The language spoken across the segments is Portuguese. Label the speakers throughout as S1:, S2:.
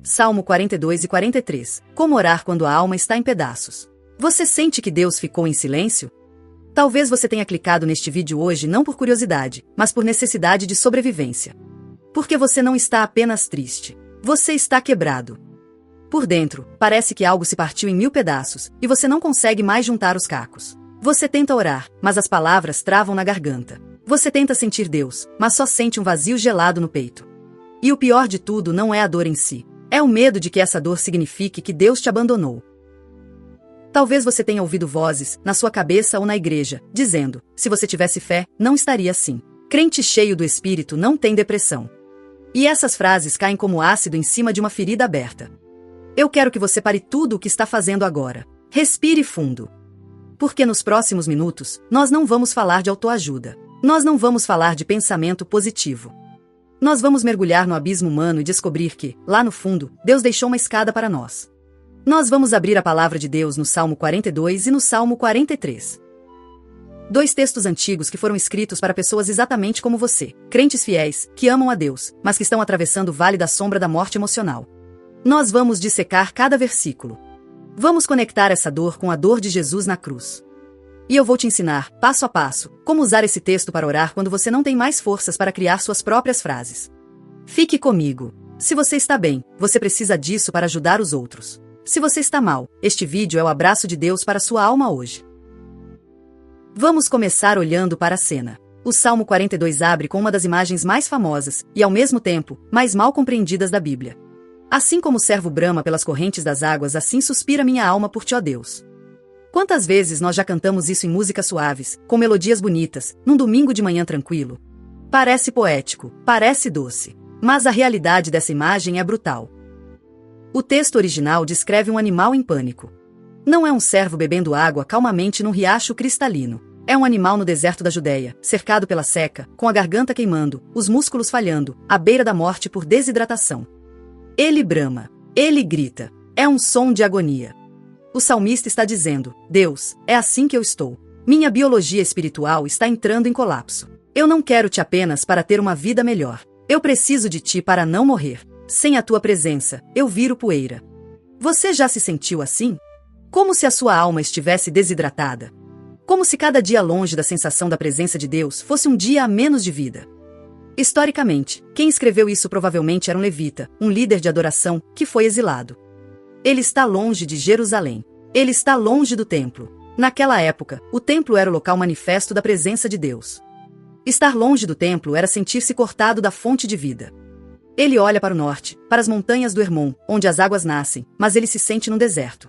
S1: Salmo 42 e 43. Como orar quando a alma está em pedaços? Você sente que Deus ficou em silêncio? Talvez você tenha clicado neste vídeo hoje não por curiosidade, mas por necessidade de sobrevivência. Porque você não está apenas triste. Você está quebrado. Por dentro, parece que algo se partiu em 1000 pedaços, e você não consegue mais juntar os cacos. Você tenta orar, mas as palavras travam na garganta. Você tenta sentir Deus, mas só sente um vazio gelado no peito. E o pior de tudo não é a dor em si. É o medo de que essa dor signifique que Deus te abandonou. Talvez você tenha ouvido vozes, na sua cabeça ou na igreja, dizendo, se você tivesse fé, não estaria assim. Crente cheio do Espírito não tem depressão. E essas frases caem como ácido em cima de uma ferida aberta. Eu quero que você pare tudo o que está fazendo agora. Respire fundo. Porque nos próximos minutos, nós não vamos falar de autoajuda. Nós não vamos falar de pensamento positivo. Nós vamos mergulhar no abismo humano e descobrir que, lá no fundo, Deus deixou uma escada para nós. Nós vamos abrir a palavra de Deus no Salmo 42 e no Salmo 43. 2 textos antigos que foram escritos para pessoas exatamente como você, crentes fiéis, que amam a Deus, mas que estão atravessando o vale da sombra da morte emocional. Nós vamos dissecar cada versículo. Vamos conectar essa dor com a dor de Jesus na cruz. E eu vou te ensinar, passo a passo, como usar esse texto para orar quando você não tem mais forças para criar suas próprias frases. Fique comigo. Se você está bem, você precisa disso para ajudar os outros. Se você está mal, este vídeo é o abraço de Deus para sua alma hoje. Vamos começar olhando para a cena. O Salmo 42 abre com uma das imagens mais famosas, e ao mesmo tempo, mais mal compreendidas da Bíblia. Assim como o servo brama pelas correntes das águas, assim suspira minha alma por ti, ó Deus. Quantas vezes nós já cantamos isso em músicas suaves, com melodias bonitas, num domingo de manhã tranquilo? Parece poético, parece doce. Mas a realidade dessa imagem é brutal. O texto original descreve um animal em pânico. Não é um servo bebendo água calmamente num riacho cristalino. É um animal no deserto da Judéia, cercado pela seca, com a garganta queimando, os músculos falhando, à beira da morte por desidratação. Ele brama. Ele grita. É um som de agonia. O salmista está dizendo, Deus, é assim que eu estou. Minha biologia espiritual está entrando em colapso. Eu não quero te apenas para ter uma vida melhor. Eu preciso de ti para não morrer. Sem a tua presença, eu viro poeira. Você já se sentiu assim? Como se a sua alma estivesse desidratada? Como se cada dia longe da sensação da presença de Deus fosse um dia a menos de vida? Historicamente, quem escreveu isso provavelmente era um levita, um líder de adoração, que foi exilado. Ele está longe de Jerusalém. Ele está longe do templo. Naquela época, o templo era o local manifesto da presença de Deus. Estar longe do templo era sentir-se cortado da fonte de vida. Ele olha para o norte, para as montanhas do Hermon, onde as águas nascem, mas ele se sente num deserto.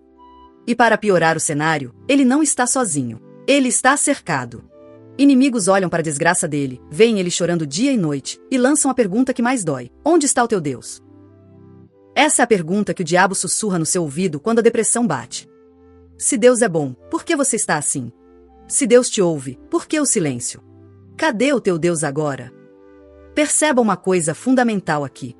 S1: E para piorar o cenário, ele não está sozinho. Ele está cercado. Inimigos olham para a desgraça dele, veem ele chorando dia e noite, e lançam a pergunta que mais dói: onde está o teu Deus? Essa é a pergunta que o diabo sussurra no seu ouvido quando a depressão bate. Se Deus é bom, por que você está assim? Se Deus te ouve, por que o silêncio? Cadê o teu Deus agora? Perceba uma coisa fundamental aqui.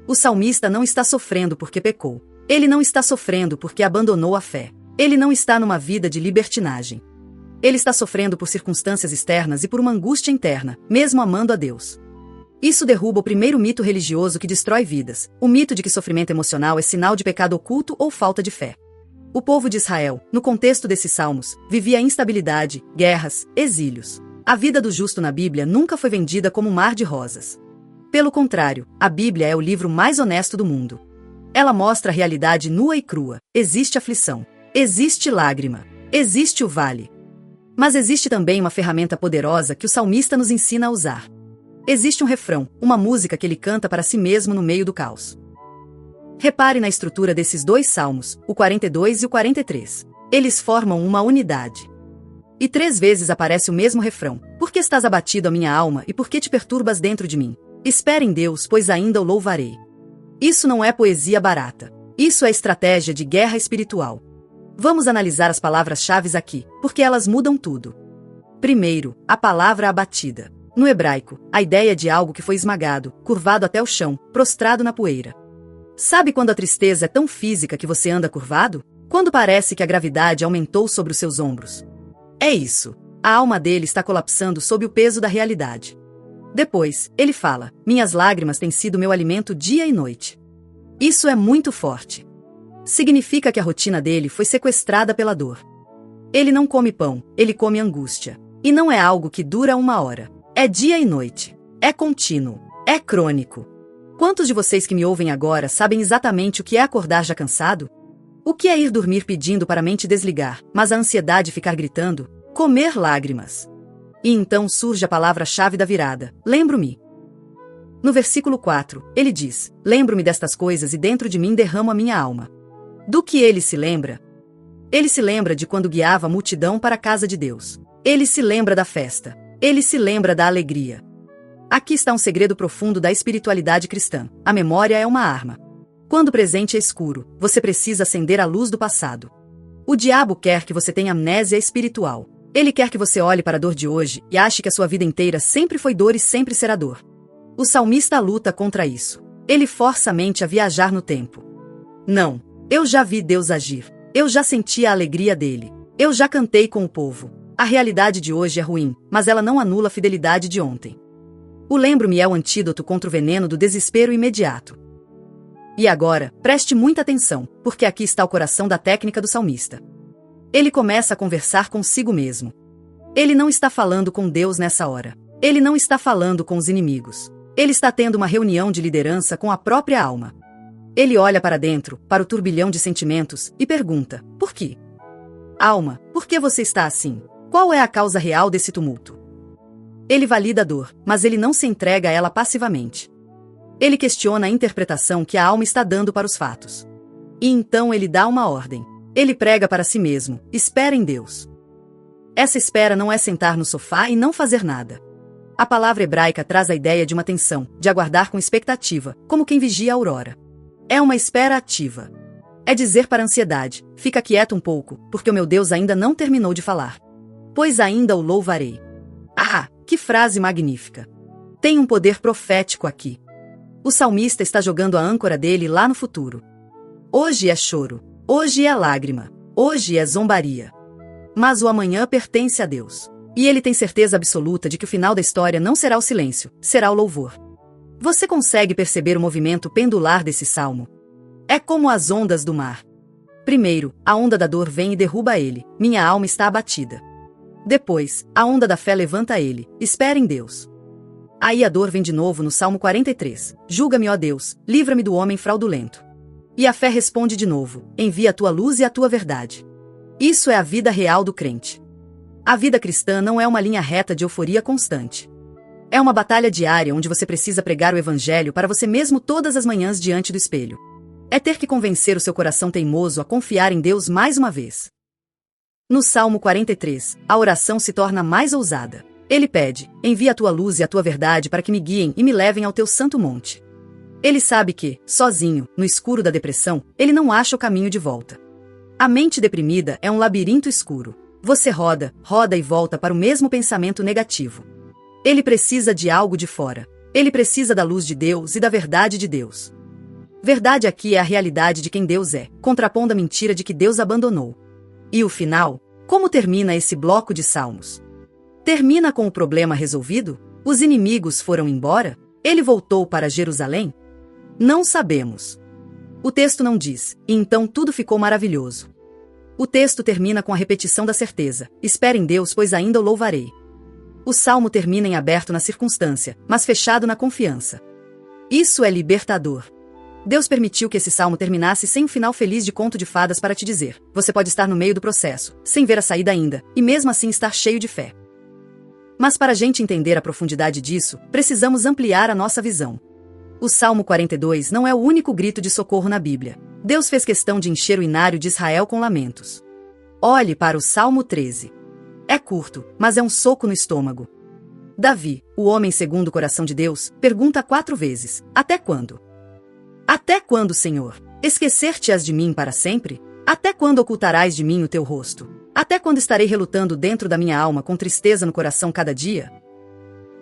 S1: O salmista não está sofrendo porque pecou. Ele não está sofrendo porque abandonou a fé. Ele não está numa vida de libertinagem. Ele está sofrendo por circunstâncias externas e por uma angústia interna, mesmo amando a Deus. Isso derruba o primeiro mito religioso que destrói vidas, o mito de que sofrimento emocional é sinal de pecado oculto ou falta de fé. O povo de Israel, no contexto desses salmos, vivia instabilidade, guerras, exílios. A vida do justo na Bíblia nunca foi vendida como um mar de rosas. Pelo contrário, a Bíblia é o livro mais honesto do mundo. Ela mostra a realidade nua e crua. Existe aflição. Existe lágrima. Existe o vale. Mas existe também uma ferramenta poderosa que o salmista nos ensina a usar. Existe um refrão, uma música que ele canta para si mesmo no meio do caos. Repare na estrutura desses 2 salmos, o 42 e o 43. Eles formam uma unidade. E 3 vezes aparece o mesmo refrão. Por que estás abatido a minha alma e por que te perturbas dentro de mim? Espere em Deus, pois ainda o louvarei. Isso não é poesia barata. Isso é estratégia de guerra espiritual. Vamos analisar as palavras-chave aqui, porque elas mudam tudo. Primeiro, a palavra abatida. No hebraico, a ideia é de algo que foi esmagado, curvado até o chão, prostrado na poeira. Sabe quando a tristeza é tão física que você anda curvado? Quando parece que a gravidade aumentou sobre os seus ombros. É isso. A alma dele está colapsando sob o peso da realidade. Depois, ele fala, minhas lágrimas têm sido meu alimento dia e noite. Isso é muito forte. Significa que a rotina dele foi sequestrada pela dor. Ele não come pão, ele come angústia. E não é algo que dura uma hora. É dia e noite. É contínuo. É crônico. Quantos de vocês que me ouvem agora sabem exatamente o que é acordar já cansado? O que é ir dormir pedindo para a mente desligar, mas a ansiedade ficar gritando? Comer lágrimas. E então surge a palavra-chave da virada: lembro-me. No versículo 4, ele diz: lembro-me destas coisas e dentro de mim derramo a minha alma. Do que ele se lembra? Ele se lembra de quando guiava a multidão para a casa de Deus. Ele se lembra da festa. Ele se lembra da alegria. Aqui está um segredo profundo da espiritualidade cristã. A memória é uma arma. Quando o presente é escuro, você precisa acender a luz do passado. O diabo quer que você tenha amnésia espiritual. Ele quer que você olhe para a dor de hoje e ache que a sua vida inteira sempre foi dor e sempre será dor. O salmista luta contra isso. Ele força a mente a viajar no tempo. Não, eu já vi Deus agir. Eu já senti a alegria dele. Eu já cantei com o povo. A realidade de hoje é ruim, mas ela não anula a fidelidade de ontem. O lembro-me é o antídoto contra o veneno do desespero imediato. E agora, preste muita atenção, porque aqui está o coração da técnica do salmista. Ele começa a conversar consigo mesmo. Ele não está falando com Deus nessa hora. Ele não está falando com os inimigos. Ele está tendo uma reunião de liderança com a própria alma. Ele olha para dentro, para o turbilhão de sentimentos, e pergunta: por quê? Alma, por que você está assim? Qual é a causa real desse tumulto? Ele valida a dor, mas ele não se entrega a ela passivamente. Ele questiona a interpretação que a alma está dando para os fatos. E então ele dá uma ordem. Ele prega para si mesmo: espera em Deus. Essa espera não é sentar no sofá e não fazer nada. A palavra hebraica traz a ideia de uma tensão, de aguardar com expectativa, como quem vigia a aurora. É uma espera ativa. É dizer para a ansiedade: fica quieto um pouco, porque o meu Deus ainda não terminou de falar. Pois ainda o louvarei. Ah, que frase magnífica! Tem um poder profético aqui. O salmista está jogando a âncora dele lá no futuro. Hoje é choro. Hoje é lágrima. Hoje é zombaria. Mas o amanhã pertence a Deus. E ele tem certeza absoluta de que o final da história não será o silêncio, será o louvor. Você consegue perceber o movimento pendular desse salmo? É como as ondas do mar. Primeiro, a onda da dor vem e derruba ele. Minha alma está abatida. Depois, a onda da fé levanta ele. Espera em Deus. Aí a dor vem de novo no Salmo 43. Julga-me, ó Deus, livra-me do homem fraudulento. E a fé responde de novo: envia a tua luz e a tua verdade. Isso é a vida real do crente. A vida cristã não é uma linha reta de euforia constante. É uma batalha diária onde você precisa pregar o evangelho para você mesmo todas as manhãs diante do espelho. É ter que convencer o seu coração teimoso a confiar em Deus mais uma vez. No Salmo 43, a oração se torna mais ousada. Ele pede: envia a tua luz e a tua verdade para que me guiem e me levem ao teu santo monte. Ele sabe que, sozinho, no escuro da depressão, ele não acha o caminho de volta. A mente deprimida é um labirinto escuro. Você roda, roda e volta para o mesmo pensamento negativo. Ele precisa de algo de fora. Ele precisa da luz de Deus e da verdade de Deus. Verdade aqui é a realidade de quem Deus é, contrapondo a mentira de que Deus abandonou. E o final? Como termina esse bloco de salmos? Termina com o problema resolvido? Os inimigos foram embora? Ele voltou para Jerusalém? Não sabemos. O texto não diz: e então tudo ficou maravilhoso. O texto termina com a repetição da certeza: espere em Deus, pois ainda o louvarei. O salmo termina em aberto na circunstância, mas fechado na confiança. Isso é libertador. Deus permitiu que esse salmo terminasse sem um final feliz de conto de fadas para te dizer: você pode estar no meio do processo, sem ver a saída ainda, e mesmo assim estar cheio de fé. Mas para a gente entender a profundidade disso, precisamos ampliar a nossa visão. O Salmo 42 não é o único grito de socorro na Bíblia. Deus fez questão de encher o inário de Israel com lamentos. Olhe para o Salmo 13. É curto, mas é um soco no estômago. Davi, o homem segundo o coração de Deus, pergunta 4 vezes: até quando? Até quando, Senhor? Esquecer-te-ás de mim para sempre? Até quando ocultarás de mim o teu rosto? Até quando estarei relutando dentro da minha alma com tristeza no coração cada dia?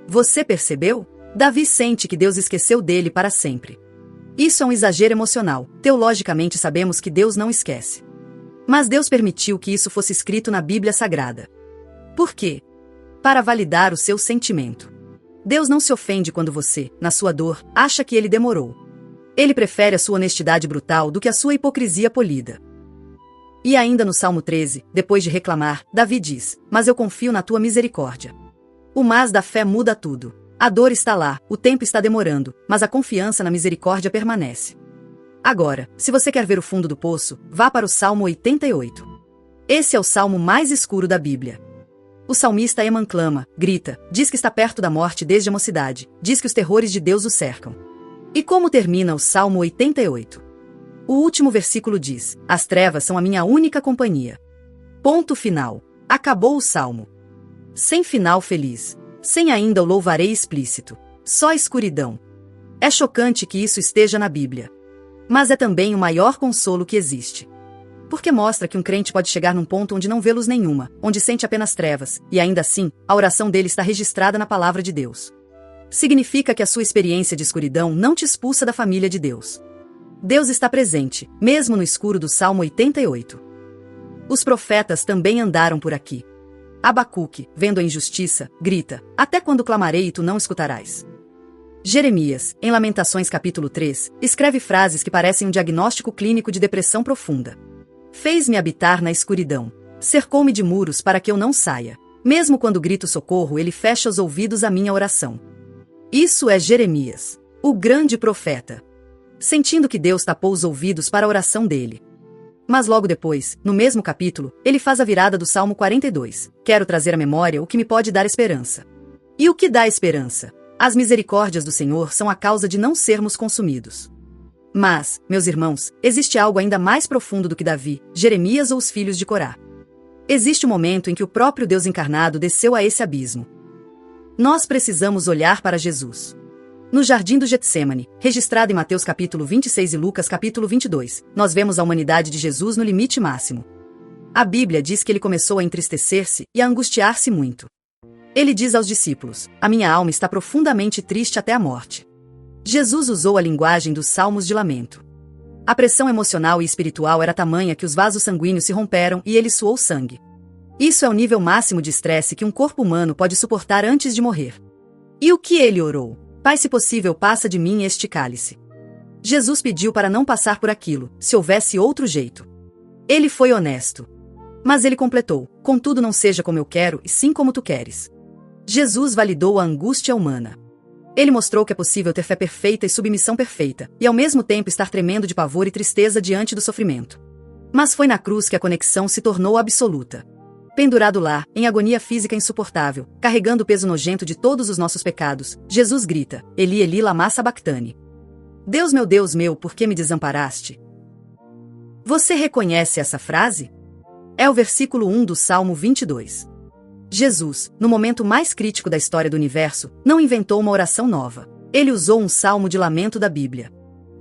S1: Você percebeu? Davi sente que Deus esqueceu dele para sempre. Isso é um exagero emocional. Teologicamente sabemos que Deus não esquece. Mas Deus permitiu que isso fosse escrito na Bíblia Sagrada. Por quê? Para validar o seu sentimento. Deus não se ofende quando você, na sua dor, acha que ele demorou. Ele prefere a sua honestidade brutal do que a sua hipocrisia polida. E ainda no Salmo 13, depois de reclamar, Davi diz: mas eu confio na tua misericórdia. O mas da fé muda tudo. A dor está lá, o tempo está demorando, mas a confiança na misericórdia permanece. Agora, se você quer ver o fundo do poço, vá para o Salmo 88. Esse é o salmo mais escuro da Bíblia. O salmista Heman clama, grita, diz que está perto da morte desde a mocidade, diz que os terrores de Deus o cercam. E como termina o Salmo 88? O último versículo diz: as trevas são a minha única companhia. Ponto final. Acabou o salmo. Sem final feliz. Sem ainda o louvarei explícito. Só escuridão. É chocante que isso esteja na Bíblia. Mas é também o maior consolo que existe. Porque mostra que um crente pode chegar num ponto onde não vê luz nenhuma, onde sente apenas trevas, e ainda assim, a oração dele está registrada na palavra de Deus. Significa que a sua experiência de escuridão não te expulsa da família de Deus. Deus está presente, mesmo no escuro do Salmo 88. Os profetas também andaram por aqui. Abacuque, vendo a injustiça, grita: até quando clamarei e tu não escutarás? Jeremias, em Lamentações capítulo 3, escreve frases que parecem um diagnóstico clínico de depressão profunda. Fez-me habitar na escuridão. Cercou-me de muros para que eu não saia. Mesmo quando grito socorro, ele fecha os ouvidos à minha oração. Isso é Jeremias, o grande profeta. Sentindo que Deus tapou os ouvidos para a oração dele. Mas logo depois, no mesmo capítulo, ele faz a virada do Salmo 42. Quero trazer à memória o que me pode dar esperança. E o que dá esperança? As misericórdias do Senhor são a causa de não sermos consumidos. Mas, meus irmãos, existe algo ainda mais profundo do que Davi, Jeremias ou os filhos de Corá. Existe um momento em que o próprio Deus encarnado desceu a esse abismo. Nós precisamos olhar para Jesus. No jardim do Getsêmani, registrado em Mateus capítulo 26 e Lucas capítulo 22, nós vemos a humanidade de Jesus no limite máximo. A Bíblia diz que ele começou a entristecer-se e a angustiar-se muito. Ele diz aos discípulos: a minha alma está profundamente triste até a morte. Jesus usou a linguagem dos salmos de lamento. A pressão emocional e espiritual era tamanha que os vasos sanguíneos se romperam e ele suou sangue. Isso é o nível máximo de estresse que um corpo humano pode suportar antes de morrer. E o que ele orou? Pai, se possível, passa de mim este cálice. Jesus pediu para não passar por aquilo, se houvesse outro jeito. Ele foi honesto. Mas ele completou: contudo não seja como eu quero, e sim como tu queres. Jesus validou a angústia humana. Ele mostrou que é possível ter fé perfeita e submissão perfeita, e ao mesmo tempo estar tremendo de pavor e tristeza diante do sofrimento. Mas foi na cruz que a conexão se tornou absoluta. Pendurado lá, em agonia física insuportável, carregando o peso nojento de todos os nossos pecados, Jesus grita: Eli, Eli, lama sabactani. Deus, por que me desamparaste? Você reconhece essa frase? É o versículo 1 do Salmo 22. Jesus, no momento mais crítico da história do universo, não inventou uma oração nova. Ele usou um salmo de lamento da Bíblia.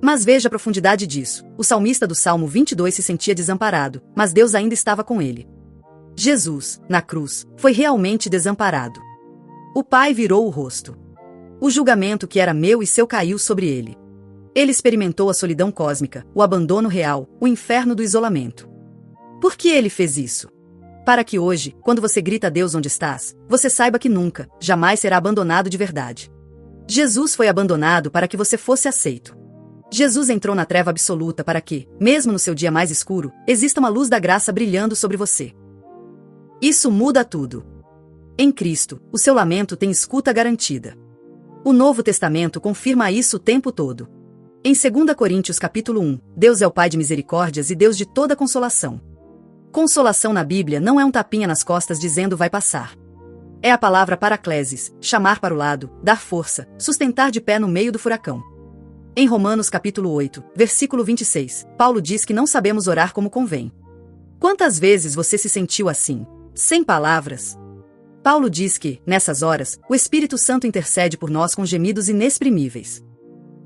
S1: Mas veja a profundidade disso. O salmista do Salmo 22 se sentia desamparado, mas Deus ainda estava com ele. Jesus, na cruz, foi realmente desamparado. O Pai virou o rosto. O julgamento que era meu e seu caiu sobre ele. Ele experimentou a solidão cósmica, o abandono real, o inferno do isolamento. Por que ele fez isso? Para que hoje, quando você grita a Deus onde estás, você saiba que nunca, jamais será abandonado de verdade. Jesus foi abandonado para que você fosse aceito. Jesus entrou na treva absoluta para que, mesmo no seu dia mais escuro, exista uma luz da graça brilhando sobre você. Isso muda tudo. Em Cristo, o seu lamento tem escuta garantida. O Novo Testamento confirma isso o tempo todo. Em 2 Coríntios capítulo 1, Deus é o Pai de misericórdias e Deus de toda consolação. Consolação na Bíblia não é um tapinha nas costas dizendo vai passar. É a palavra paraclesis, chamar para o lado, dar força, sustentar de pé no meio do furacão. Em Romanos capítulo 8, versículo 26, Paulo diz que não sabemos orar como convém. Quantas vezes você se sentiu assim, sem palavras? Paulo diz que, nessas horas, o Espírito Santo intercede por nós com gemidos inexprimíveis.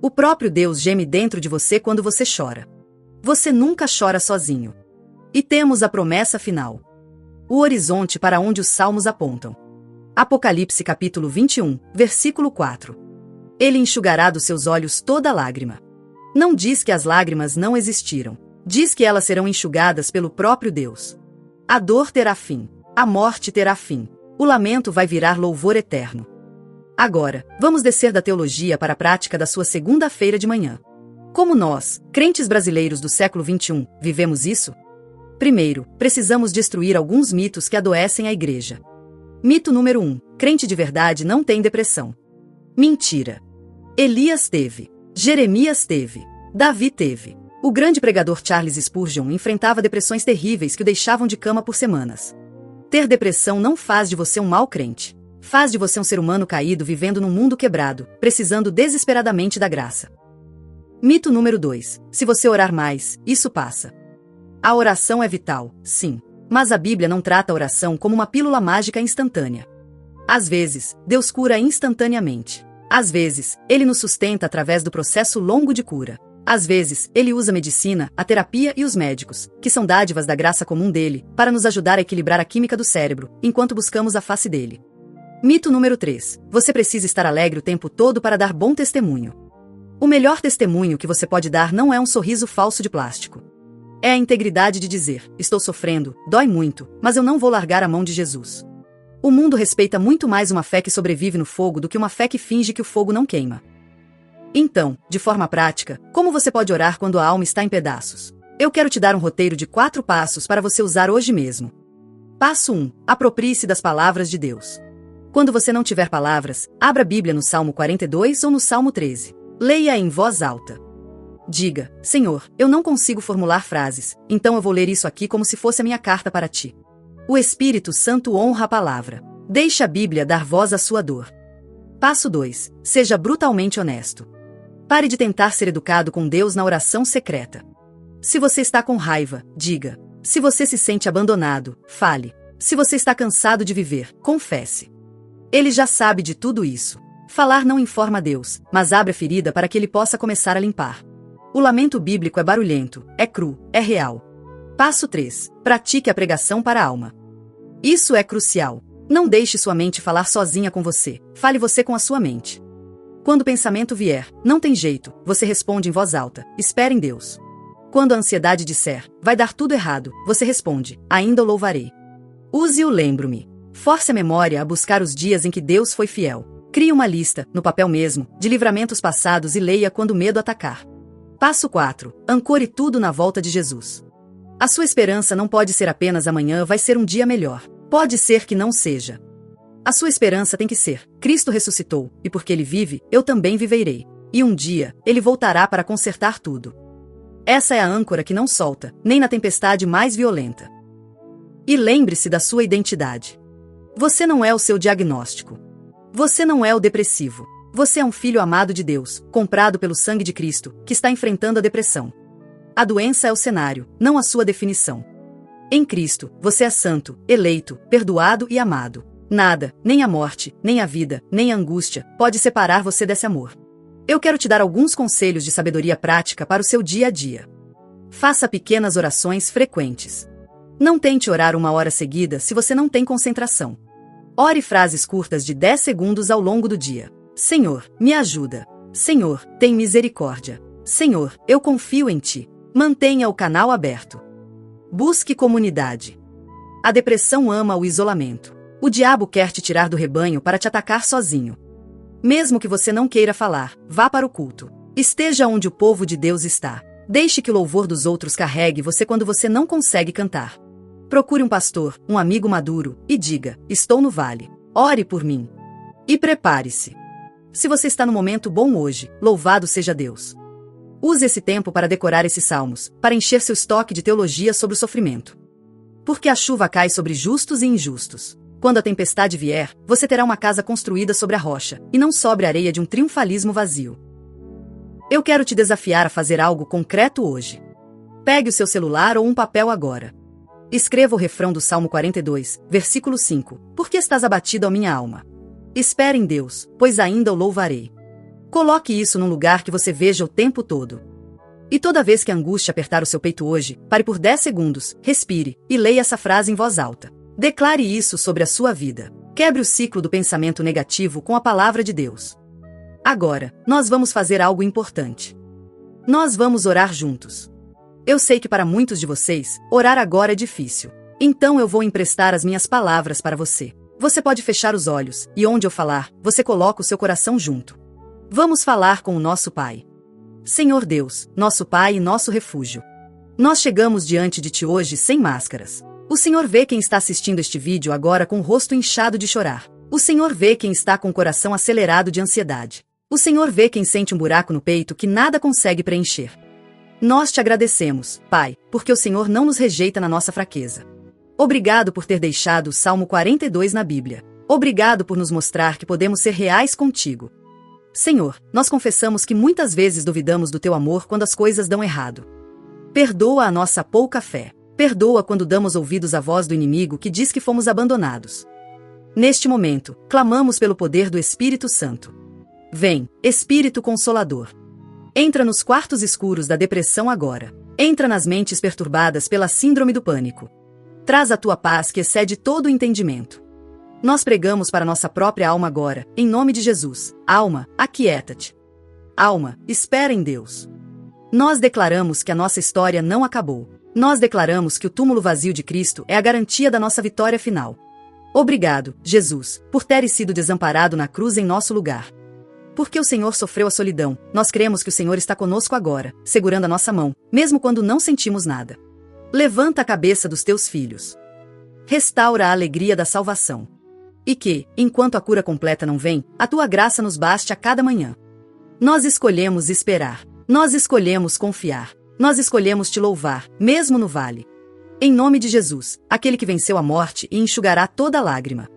S1: O próprio Deus geme dentro de você quando você chora. Você nunca chora sozinho. E temos a promessa final. O horizonte para onde os salmos apontam. Apocalipse capítulo 21, versículo 4. Ele enxugará dos seus olhos toda lágrima. Não diz que as lágrimas não existiram. Diz que elas serão enxugadas pelo próprio Deus. A dor terá fim. A morte terá fim. O lamento vai virar louvor eterno. Agora, vamos descer da teologia para a prática da sua segunda-feira de manhã. Como nós, crentes brasileiros do século XXI, vivemos isso? Primeiro, precisamos destruir alguns mitos que adoecem a igreja. Mito número 1. Crente de verdade não tem depressão. Mentira. Elias teve. Jeremias teve. Davi teve. O grande pregador Charles Spurgeon enfrentava depressões terríveis que o deixavam de cama por semanas. Ter depressão não faz de você um mau crente. Faz de você um ser humano caído vivendo num mundo quebrado, precisando desesperadamente da graça. Mito número 2. Se você orar mais, isso passa. A oração é vital, sim. Mas a Bíblia não trata a oração como uma pílula mágica instantânea. Às vezes, Deus cura instantaneamente. Às vezes, Ele nos sustenta através do processo longo de cura. Às vezes, Ele usa a medicina, a terapia e os médicos, que são dádivas da graça comum dele, para nos ajudar a equilibrar a química do cérebro, enquanto buscamos a face dele. Mito número 3. Você precisa estar alegre o tempo todo para dar bom testemunho. O melhor testemunho que você pode dar não é um sorriso falso de plástico. É a integridade de dizer, estou sofrendo, dói muito, mas eu não vou largar a mão de Jesus. O mundo respeita muito mais uma fé que sobrevive no fogo do que uma fé que finge que o fogo não queima. Então, de forma prática, como você pode orar quando a alma está em pedaços? Eu quero te dar um roteiro de 4 passos para você usar hoje mesmo. Passo 1. Aproprie-se das palavras de Deus. Quando você não tiver palavras, abra a Bíblia no Salmo 42 ou no Salmo 13. Leia em voz alta. Diga, Senhor, eu não consigo formular frases, então eu vou ler isso aqui como se fosse a minha carta para ti. O Espírito Santo honra a palavra. Deixe a Bíblia dar voz à sua dor. Passo 2. Seja brutalmente honesto. Pare de tentar ser educado com Deus na oração secreta. Se você está com raiva, diga. Se você se sente abandonado, fale. Se você está cansado de viver, confesse. Ele já sabe de tudo isso. Falar não informa Deus, mas abre a ferida para que ele possa começar a limpar. O lamento bíblico é barulhento, é cru, é real. Passo 3. Pratique a pregação para a alma. Isso é crucial. Não deixe sua mente falar sozinha com você. Fale você com a sua mente. Quando o pensamento vier, não tem jeito, você responde em voz alta, espere em Deus. Quando a ansiedade disser, vai dar tudo errado, você responde, ainda o louvarei. Use o lembro-me. Force a memória a buscar os dias em que Deus foi fiel. Crie uma lista, no papel mesmo, de livramentos passados e leia quando o medo atacar. Passo 4. Ancore tudo na volta de Jesus. A sua esperança não pode ser apenas amanhã vai ser um dia melhor. Pode ser que não seja. A sua esperança tem que ser, Cristo ressuscitou, e porque Ele vive, eu também viverei. E um dia, Ele voltará para consertar tudo. Essa é a âncora que não solta, nem na tempestade mais violenta. E lembre-se da sua identidade. Você não é o seu diagnóstico. Você não é o depressivo. Você é um filho amado de Deus, comprado pelo sangue de Cristo, que está enfrentando a depressão. A doença é o cenário, não a sua definição. Em Cristo, você é santo, eleito, perdoado e amado. Nada, nem a morte, nem a vida, nem a angústia, pode separar você desse amor. Eu quero te dar alguns conselhos de sabedoria prática para o seu dia a dia. Faça pequenas orações frequentes. Não tente orar 1 hora seguida se você não tem concentração. Ore frases curtas de 10 segundos ao longo do dia. Senhor, me ajuda. Senhor, tem misericórdia. Senhor, eu confio em ti. Mantenha o canal aberto. Busque comunidade. A depressão ama o isolamento. O diabo quer te tirar do rebanho para te atacar sozinho. Mesmo que você não queira falar, vá para o culto. Esteja onde o povo de Deus está. Deixe que o louvor dos outros carregue você quando você não consegue cantar. Procure um pastor, um amigo maduro, e diga, estou no vale. Ore por mim. E prepare-se. Se você está no momento bom hoje, louvado seja Deus. Use esse tempo para decorar esses salmos, para encher seu estoque de teologia sobre o sofrimento. Porque a chuva cai sobre justos e injustos. Quando a tempestade vier, você terá uma casa construída sobre a rocha, e não sobre a areia de um triunfalismo vazio. Eu quero te desafiar a fazer algo concreto hoje. Pegue o seu celular ou um papel agora. Escreva o refrão do Salmo 42, versículo 5. Por que estás abatido, ó minha alma? Espere em Deus, pois ainda o louvarei. Coloque isso num lugar que você veja o tempo todo. E toda vez que a angústia apertar o seu peito hoje, pare por 10 segundos, respire, e leia essa frase em voz alta. Declare isso sobre a sua vida. Quebre o ciclo do pensamento negativo com a palavra de Deus. Agora, nós vamos fazer algo importante. Nós vamos orar juntos. Eu sei que para muitos de vocês, orar agora é difícil. Então eu vou emprestar as minhas palavras para você. Você pode fechar os olhos, e onde eu falar, você coloca o seu coração junto. Vamos falar com o nosso Pai. Senhor Deus, nosso Pai e nosso refúgio. Nós chegamos diante de Ti hoje sem máscaras. O Senhor vê quem está assistindo este vídeo agora com o rosto inchado de chorar. O Senhor vê quem está com o coração acelerado de ansiedade. O Senhor vê quem sente um buraco no peito que nada consegue preencher. Nós te agradecemos, Pai, porque o Senhor não nos rejeita na nossa fraqueza. Obrigado por ter deixado o Salmo 42 na Bíblia. Obrigado por nos mostrar que podemos ser reais contigo. Senhor, nós confessamos que muitas vezes duvidamos do teu amor quando as coisas dão errado. Perdoa a nossa pouca fé. Perdoa quando damos ouvidos à voz do inimigo que diz que fomos abandonados. Neste momento, clamamos pelo poder do Espírito Santo. Vem, Espírito Consolador. Entra nos quartos escuros da depressão agora. Entra nas mentes perturbadas pela síndrome do pânico. Traz a tua paz que excede todo o entendimento. Nós pregamos para nossa própria alma agora, em nome de Jesus. Alma, aquieta-te. Alma, espera em Deus. Nós declaramos que a nossa história não acabou. Nós declaramos que o túmulo vazio de Cristo é a garantia da nossa vitória final. Obrigado, Jesus, por teres sido desamparado na cruz em nosso lugar. Porque o Senhor sofreu a solidão, nós cremos que o Senhor está conosco agora, segurando a nossa mão, mesmo quando não sentimos nada. Levanta a cabeça dos teus filhos. Restaura a alegria da salvação. E que, enquanto a cura completa não vem, a tua graça nos baste a cada manhã. Nós escolhemos esperar. Nós escolhemos confiar. Nós escolhemos te louvar, mesmo no vale. Em nome de Jesus, aquele que venceu a morte e enxugará toda lágrima.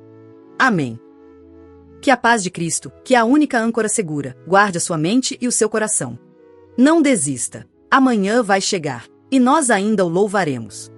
S1: Amém. Que a paz de Cristo, que é a única âncora segura, guarde a sua mente e o seu coração. Não desista. Amanhã vai chegar, e nós ainda o louvaremos.